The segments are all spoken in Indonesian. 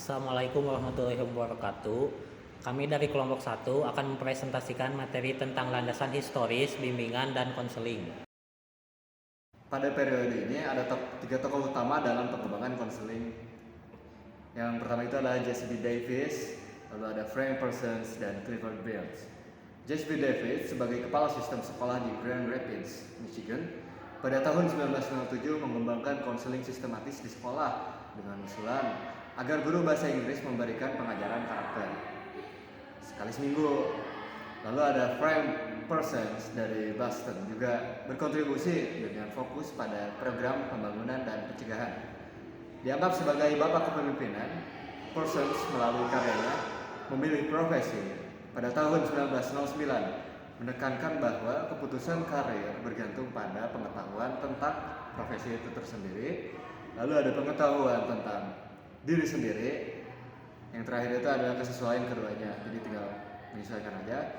Assalamualaikum warahmatullahi wabarakatuh. Kami dari kelompok 1 akan mempresentasikan materi tentang landasan historis, bimbingan, dan konseling. Pada periode ini ada tiga tokoh utama dalam pengembangan konseling. Yang pertama itu adalah Jesse B. Davis, lalu ada Frank Parsons dan Clifford Beals. Jesse B. Davis sebagai kepala sistem sekolah di Grand Rapids, Michigan, pada tahun 1907 mengembangkan konseling sistematis di sekolah dengan usulan agar guru bahasa Inggris memberikan pengajaran karakter sekali seminggu. Lalu ada Frank Parsons dari Boston juga berkontribusi dengan fokus pada program pembangunan dan pencegahan. Dianggap sebagai bapak kepemimpinan, Parsons melalui karyanya memilih profesi pada tahun 1909, menekankan bahwa keputusan karir bergantung pada pengetahuan tentang profesi itu tersendiri. Lalu ada pengetahuan tentang diri sendiri. Yang terakhir itu adalah kesesuaian keduanya, jadi tinggal menyesuaikan aja.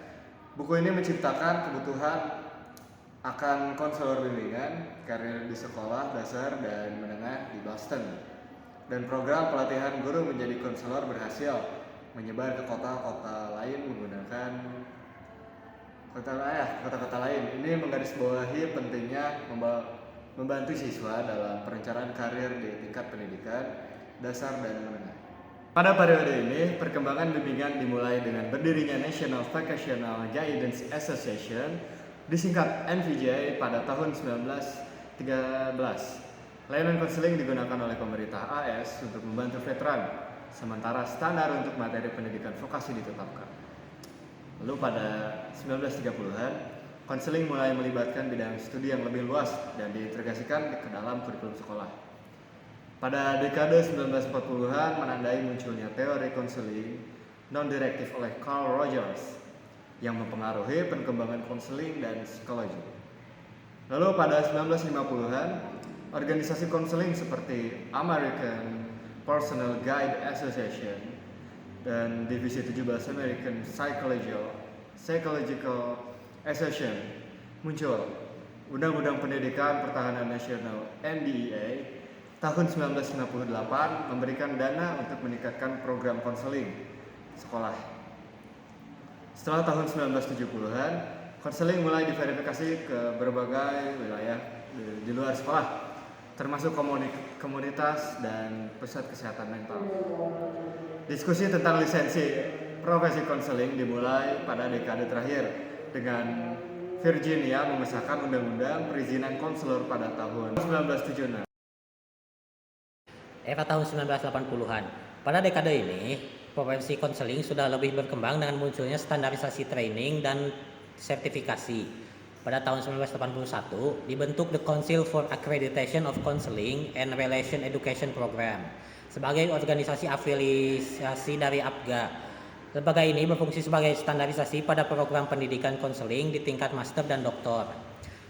Buku ini menciptakan kebutuhan akan konselor bimbingan karir di sekolah dasar dan menengah di Boston, dan program pelatihan guru menjadi konselor berhasil menyebar ke kota-kota lain menggunakan kota-kota lain. Ini menggarisbawahi pentingnya membantu siswa dalam perencanaan karir di tingkat pendidikan dasar dan menengah. Pada periode ini, perkembangan bimbingan dimulai dengan berdirinya National Vocational Guidance Association, disingkat NVJ, pada tahun 1913. Layanan konseling digunakan oleh pemerintah AS untuk membantu veteran, sementara standar untuk materi pendidikan vokasi ditetapkan. Lalu pada 1930-an, konseling mulai melibatkan bidang studi yang lebih luas dan diintegrasikan ke dalam kurikulum sekolah. Pada dekade 1940-an menandai munculnya teori konseling non-direktif oleh Carl Rogers yang mempengaruhi perkembangan konseling dan psikologi. Lalu pada 1950-an, organisasi konseling seperti American Personal Guide Association dan Divisi 17 American Psychological Association muncul. Undang-Undang Pendidikan Pertahanan Nasional NDEA tahun 1958 memberikan dana untuk meningkatkan program konseling sekolah. Setelah tahun 1970-an, konseling mulai diverifikasi ke berbagai wilayah di luar sekolah, termasuk komunitas dan pusat kesehatan mental. Diskusi tentang lisensi profesi konseling dimulai pada dekade terakhir dengan Virginia mengesahkan undang-undang perizinan konselor pada tahun 1976. Era tahun 1980-an. Pada dekade ini, profesi konseling sudah lebih berkembang dengan munculnya standarisasi training dan sertifikasi. Pada tahun 1981, dibentuk The Council for Accreditation of Counseling and Relation Education Program sebagai organisasi afiliasi dari APGA. Lembaga ini berfungsi sebagai standarisasi pada program pendidikan konseling di tingkat master dan doktor.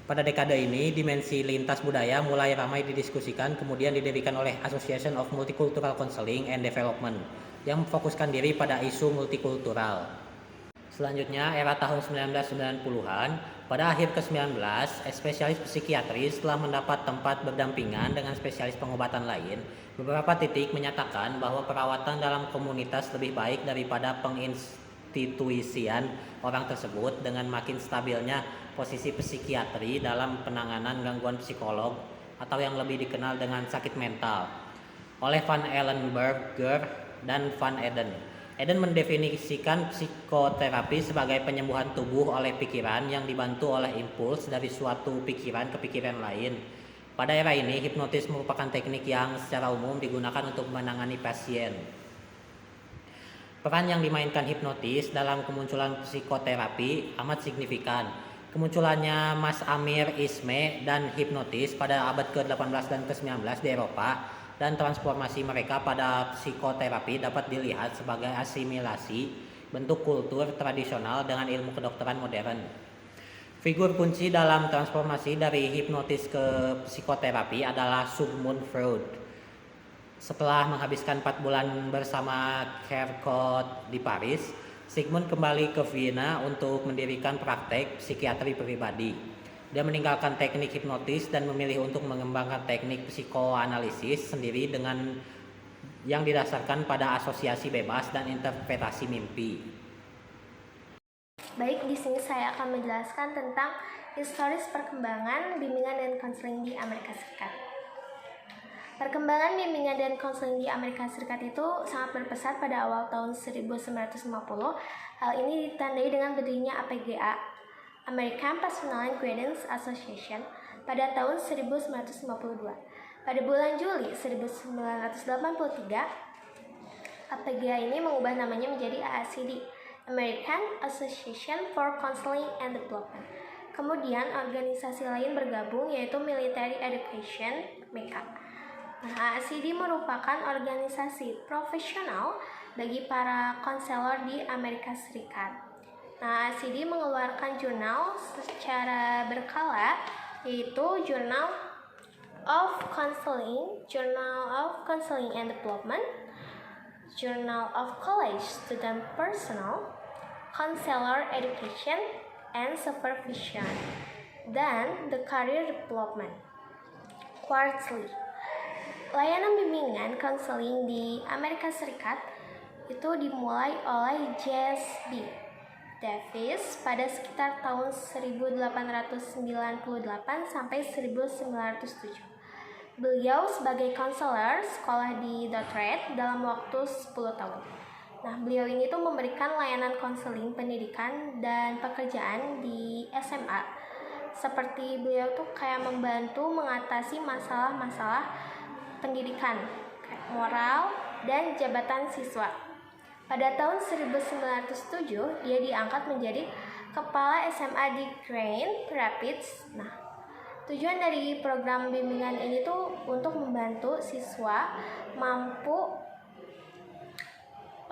Pada dekade ini, dimensi lintas budaya mulai ramai didiskusikan, kemudian didirikan oleh Association of Multicultural Counseling and Development yang memfokuskan diri pada isu multikultural. Selanjutnya, era tahun 1990-an, pada akhir ke-19, spesialis psikiatri setelah mendapat tempat berdampingan dengan spesialis pengobatan lain, beberapa titik menyatakan bahwa perawatan dalam komunitas lebih baik daripada penginstitusian orang tersebut dengan makin stabilnya posisi psikiatri dalam penanganan gangguan psikolog atau yang lebih dikenal dengan sakit mental oleh Van Ellenberger dan Van Eden. Eden mendefinisikan psikoterapi sebagai penyembuhan tubuh oleh pikiran yang dibantu oleh impuls dari suatu pikiran ke pikiran lain. Pada era ini, hipnotis merupakan teknik yang secara umum digunakan untuk menangani pasien. Peran yang dimainkan hipnotis dalam kemunculan psikoterapi amat signifikan. Kemunculannya Mas Amir Isme dan hipnotis pada abad ke-18 dan ke-19 di Eropa dan transformasi mereka pada psikoterapi dapat dilihat sebagai asimilasi bentuk kultur tradisional dengan ilmu kedokteran modern. Figur kunci dalam transformasi dari hipnotis ke psikoterapi adalah Sigmund Freud. Setelah menghabiskan 4 bulan bersama Charcot di Paris, Sigmund kembali ke Vienna untuk mendirikan praktek psikiatri pribadi. Dia meninggalkan teknik hipnotis dan memilih untuk mengembangkan teknik psikoanalisis sendiri dengan yang didasarkan pada asosiasi bebas dan interpretasi mimpi. Baik, di sini saya akan menjelaskan tentang historis perkembangan bimbingan dan konseling di Amerika Serikat. Perkembangan bimbingan dan konseling di Amerika Serikat itu sangat berpesat pada awal tahun 1950. Hal ini ditandai dengan berdirinya APGA, American Personal and Guidance Association, pada tahun 1952. Pada bulan Juli 1983, APGA ini mengubah namanya menjadi AACD, American Association for Counseling and Development. Kemudian organisasi lain bergabung, yaitu Military Education, MECA. Nah, AACD merupakan organisasi profesional bagi para konselor di Amerika Serikat. Nah, AACD mengeluarkan jurnal secara berkala, yaitu Journal of Counseling, Journal of Counseling and Development, Journal of College Student Personnel, Counselor Education and Supervision, dan The Career Development. Quarterly. Layanan bimbingan konseling di Amerika Serikat itu dimulai oleh Jesse B. Davis pada sekitar tahun 1898 sampai 1907. Beliau sebagai konselor sekolah di Detroit dalam waktu 10 tahun. Nah, beliau ini tuh memberikan layanan konseling pendidikan dan pekerjaan di SMA. Seperti beliau tuh kayak membantu mengatasi masalah-masalah pendidikan, kayak moral, dan jabatan siswa. Pada tahun 1907, dia diangkat menjadi kepala SMA di Grand Rapids. Nah, tujuan dari program bimbingan ini tuh untuk membantu siswa mampu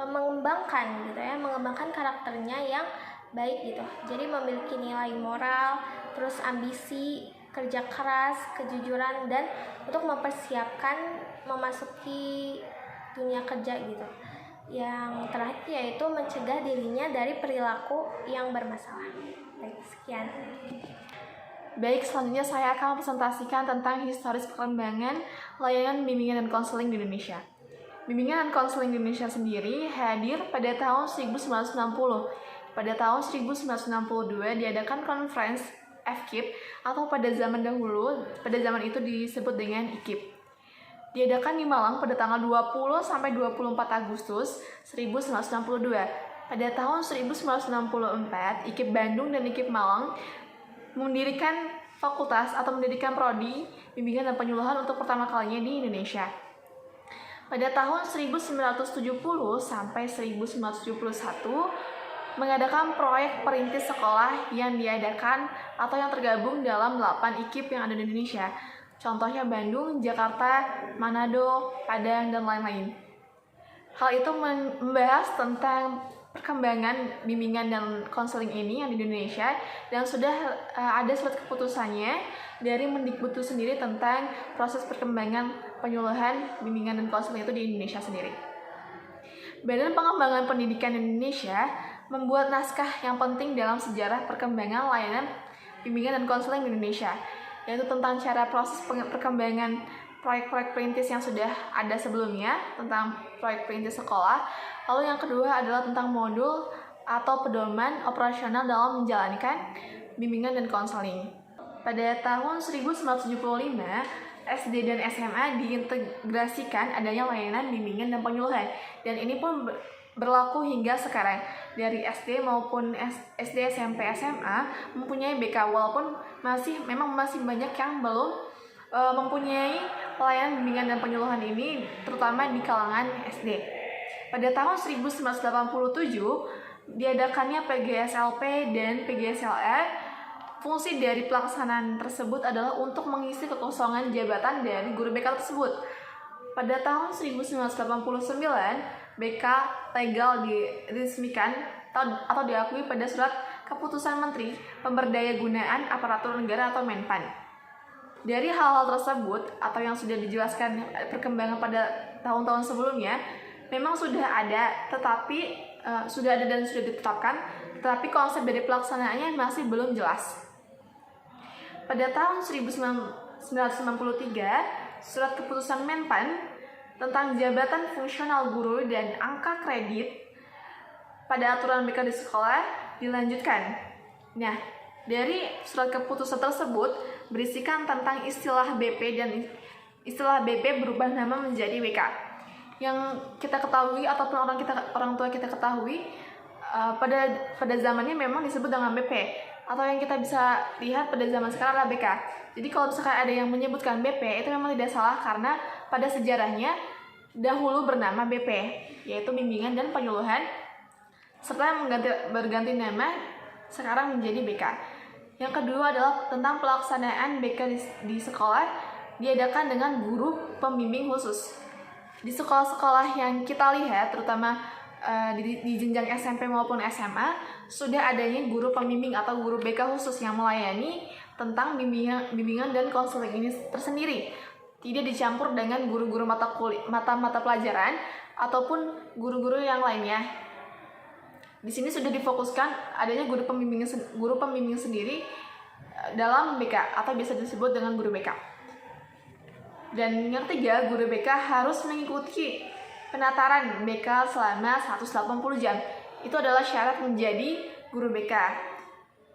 mengembangkan karakternya yang baik gitu. Jadi memiliki nilai moral, terus ambisi, kerja keras, kejujuran, dan untuk mempersiapkan memasuki dunia kerja gitu. Yang terakhir yaitu mencegah dirinya dari perilaku yang bermasalah. Baik, sekian. Baik, selanjutnya saya akan presentasikan tentang historis perkembangan layanan bimbingan dan konseling di Indonesia. Bimbingan dan konseling di Indonesia sendiri hadir pada tahun 1960. Pada tahun 1962 diadakan konferensi FKIP atau pada zaman itu disebut dengan IKIP. Diadakan di Malang pada tanggal 20 sampai 24 Agustus 1962. Pada tahun 1964, IKIP Bandung dan IKIP Malang mendirikan fakultas atau mendirikan prodi bimbingan dan penyuluhan untuk pertama kalinya di Indonesia. Pada tahun 1970 sampai 1971 mengadakan proyek perintis sekolah yang diadakan atau yang tergabung dalam 8 IKIP yang ada di Indonesia. Contohnya Bandung, Jakarta, Manado, Padang, dan lain-lain. Hal itu membahas tentang perkembangan bimbingan dan konseling ini yang di Indonesia, dan sudah ada surat keputusannya dari Mendikbud itu sendiri tentang proses perkembangan penyuluhan bimbingan dan konseling itu di Indonesia sendiri. Badan Pengembangan Pendidikan Indonesia membuat naskah yang penting dalam sejarah perkembangan layanan bimbingan dan konseling di Indonesia, yaitu tentang cara proses perkembangan proyek-proyek perintis yang sudah ada sebelumnya tentang proyek perintis sekolah. Lalu yang kedua adalah tentang modul atau pedoman operasional dalam menjalankan bimbingan dan konseling. Pada tahun 1975, SD dan SMA diintegrasikan adanya layanan bimbingan dan penyuluhan, dan ini pun berlaku hingga sekarang. Dari SD maupun SD, SMP, SMA mempunyai BK, walaupun memang masih banyak yang belum mempunyai pelayanan bimbingan dan penyuluhan ini, terutama di kalangan SD. Pada tahun 1987 diadakannya PGSLP dan PGSLR. Fungsi dari pelaksanaan tersebut adalah untuk mengisi kekosongan jabatan dari guru BK tersebut. Pada tahun 1989 BK legal diresmikan atau diakui pada surat keputusan Menteri Pemberdayagunaan Aparatur Negara atau Menpan. Dari hal-hal tersebut atau yang sudah dijelaskan perkembangan pada tahun-tahun sebelumnya, memang sudah ada dan sudah ditetapkan, tetapi konsep dari pelaksanaannya masih belum jelas. Pada tahun 1993, surat keputusan Menpan tentang jabatan fungsional guru dan angka kredit pada aturan BK di sekolah dilanjutkan. Nah, dari surat keputusan tersebut berisikan tentang istilah BP dan istilah BP berubah nama menjadi BK. Yang kita ketahui ataupun orang tua kita ketahui pada zamannya memang disebut dengan BP, atau yang kita bisa lihat pada zaman sekarang adalah BK. Jadi kalau misalkan ada yang menyebutkan BP, itu memang tidak salah karena pada sejarahnya dahulu bernama BP, yaitu bimbingan dan penyuluhan, serta berganti nama sekarang menjadi BK. Yang kedua adalah tentang pelaksanaan BK di sekolah diadakan dengan guru pembimbing khusus. Di sekolah-sekolah yang kita lihat, terutama di jenjang SMP maupun SMA, sudah adanya guru pembimbing atau guru BK khusus yang melayani tentang bimbingan dan konseling ini tersendiri. Tidak dicampur dengan guru-guru mata pelajaran ataupun guru-guru yang lainnya. Di sini sudah difokuskan adanya guru pembimbing sendiri dalam BK atau biasa disebut dengan guru BK. Dan yang ketiga, guru BK harus mengikuti penataran BK selama 180 jam. Itu adalah syarat menjadi guru BK.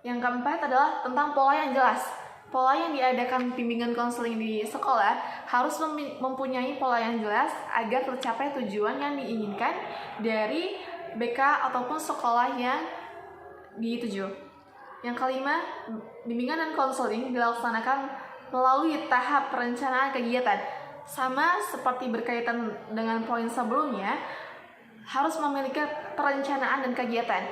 Yang keempat adalah tentang pola yang jelas. Pola yang diadakan bimbingan konseling di sekolah harus mempunyai pola yang jelas agar tercapai tujuan yang diinginkan dari BK ataupun sekolah yang dituju. Yang kelima, bimbingan dan konseling dilaksanakan melalui tahap perencanaan kegiatan. Sama seperti berkaitan dengan poin sebelumnya, harus memiliki perencanaan dan kegiatan.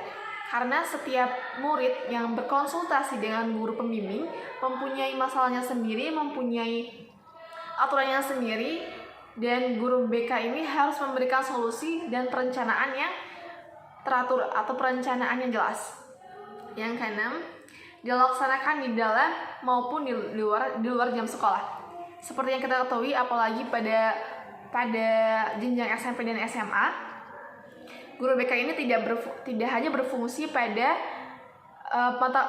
Karena setiap murid yang berkonsultasi dengan guru pembimbing mempunyai masalahnya sendiri, mempunyai aturannya sendiri, dan guru BK ini harus memberikan solusi dan perencanaan yang teratur atau perencanaan yang jelas. Yang keenam, dilaksanakan di dalam maupun di luar jam sekolah. Seperti yang kita ketahui, apalagi pada jenjang SMP dan SMA, guru BK ini tidak hanya berfungsi pada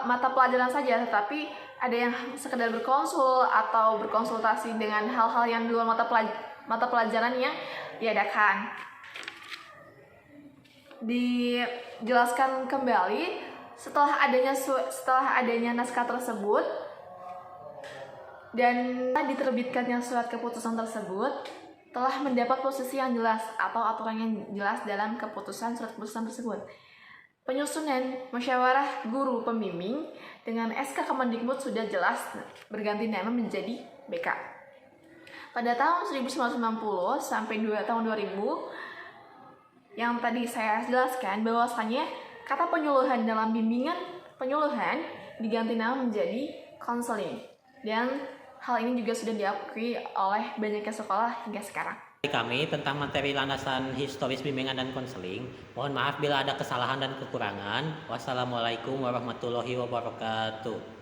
mata pelajaran saja, tetapi ada yang sekedar berkonsul atau berkonsultasi dengan hal-hal yang di luar mata pelajaran yang diadakan. Dijelaskan kembali setelah adanya naskah tersebut dan diterbitkannya surat keputusan tersebut telah mendapat posisi yang jelas atau aturan yang jelas dalam surat keputusan tersebut. Penyusunan musyawarah guru pembimbing dengan SK Kemendikbud sudah jelas berganti nama menjadi BK. Pada tahun 1990 sampai tahun 2000 yang tadi saya jelaskan bahwasanya kata penyuluhan dalam bimbingan penyuluhan diganti nama menjadi konseling, dan hal ini juga sudah diakui oleh banyaknya sekolah hingga sekarang. Kami tentang materi landasan historis bimbingan dan konseling. Mohon maaf bila ada kesalahan dan kekurangan. Wassalamualaikum warahmatullahi wabarakatuh.